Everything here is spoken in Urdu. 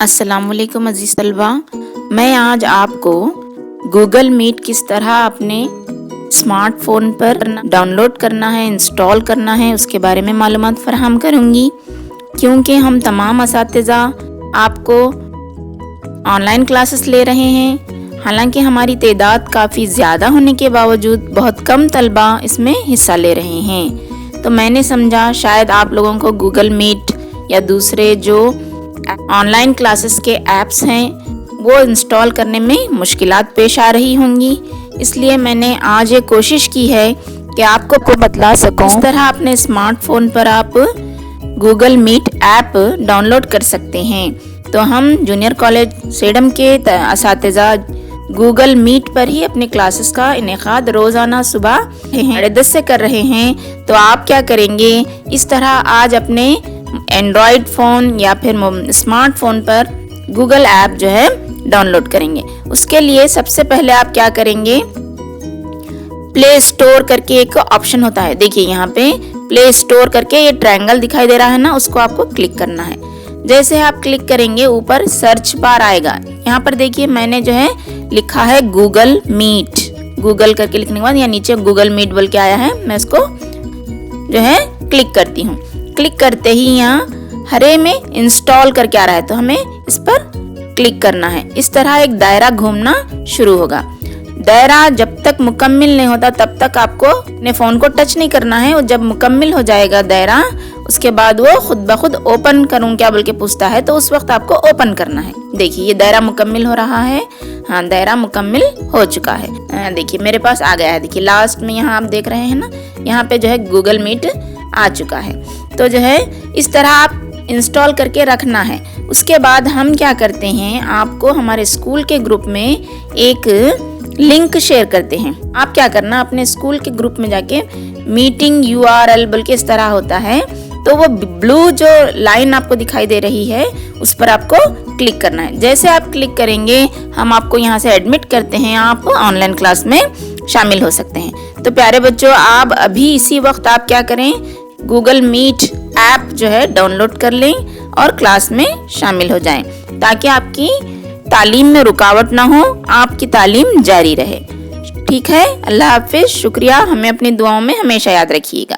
السلام علیکم عزیز طلبہ، میں آج آپ کو گوگل میٹ کس طرح اپنے اسمارٹ فون پر ڈاؤن لوڈ کرنا ہے، انسٹال کرنا ہے، اس کے بارے میں معلومات فراہم کروں گی۔ کیونکہ ہم تمام اساتذہ آپ کو آن لائن کلاسز لے رہے ہیں، حالانکہ ہماری تعداد کافی زیادہ ہونے کے باوجود بہت کم طلبہ اس میں حصہ لے رہے ہیں، تو میں نے سمجھا شاید آپ لوگوں کو گوگل میٹ یا دوسرے جو آن لائن کلاسز کے ایپس ہیں وہ انسٹال کرنے میں مشکلات پیش آ رہی ہوں گی، اس لیے میں نے آج یہ کوشش کی ہے کہ آپ کو بتلا سکوں اس طرح اپنے اسمارٹ فون پر آپ Google Meet app download کر سکتے ہیں۔ تو ہم جونیئر کالج سیڈم کے اساتذہ گوگل میٹ پر ہی اپنے کلاسز کا انعقاد روزانہ صبح 10:30 سے کر رہے ہیں۔ تو آپ کیا کریں گے، اس طرح آج اپنے اینڈرائیڈ فون یا پھر اسمارٹ فون پر گوگل ایپ جو ہے ڈاؤن لوڈ کریں گے۔ اس کے لیے سب سے پہلے آپ کیا کریں گے، پلے اسٹور کر کے ایک آپشن ہوتا ہے، دیکھیے یہاں پہ پلے اسٹور کر کے یہ ٹرائنگل دکھائی دے رہا ہے نا، اس کو آپ کو کلک کرنا ہے۔ جیسے آپ کلک کریں گے اوپر سرچ بار آئے گا، یہاں پر دیکھیے میں نے جو ہے لکھا ہے گوگل میٹ، گوگل کر کے لکھنے کے بعد یا نیچے گوگل میٹ بول کے آیا ہے، میں اس کو جو ہے کلک کرتی ہوں۔ کلک کرتے ہی یہاں ہرے میں انسٹال کر کے آ رہا ہے، تو ہمیں اس پر کلک کرنا ہے۔ اس طرح ایک دائرہ گھومنا شروع ہوگا۔ دائرہ جب تک مکمل نہیں ہوتا تب تک آپ کو اپنے فون کو ٹچ نہیں کرنا ہے، اور جب مکمل ہو جائے گا دائرہ اس کے بعد وہ خود بخود اوپن کروں کیا بول کے پوچھتا ہے، تو اس وقت آپ کو اوپن کرنا ہے۔ دیکھیے یہ دائرہ مکمل ہو رہا ہے، ہاں دائرہ مکمل ہو چکا ہے، دیکھیے میرے پاس آ گیا ہے، دیکھیے لاسٹ میں یہاں آپ دیکھ رہے ہیں نا، یہاں پہ جو ہے گوگل میٹ آ چکا ہے۔ تو جو ہے اس طرح آپ انسٹال کر کے رکھنا ہے۔ اس کے بعد ہم کیا کرتے ہیں، آپ کو ہمارے اسکول کے گروپ میں ایک لنک شیئر کرتے ہیں۔ آپ کیا کرنا، اپنے اسکول کے گروپ میں جا کے میٹنگ URL بلکہ اس طرح ہوتا ہے، تو وہ بلو جو لائن آپ کو دکھائی دے رہی ہے اس پر آپ کو کلک کرنا ہے۔ جیسے آپ کلک کریں گے ہم آپ کو یہاں سے ایڈمٹ کرتے ہیں، آپ آن لائن کلاس میں شامل ہو سکتے ہیں۔ تو پیارے بچوں، آپ ابھی اسی وقت آپ کیا کریں، گوگل میٹ ایپ جو ہے ڈاؤن لوڈ کر لیں اور کلاس میں شامل ہو جائیں، تاکہ آپ کی تعلیم میں رکاوٹ نہ ہو، آپ کی تعلیم جاری رہے۔ ٹھیک ہے، اللہ حافظ، شکریہ، ہمیں اپنی دعاؤں میں ہمیشہ یاد رکھیے گا۔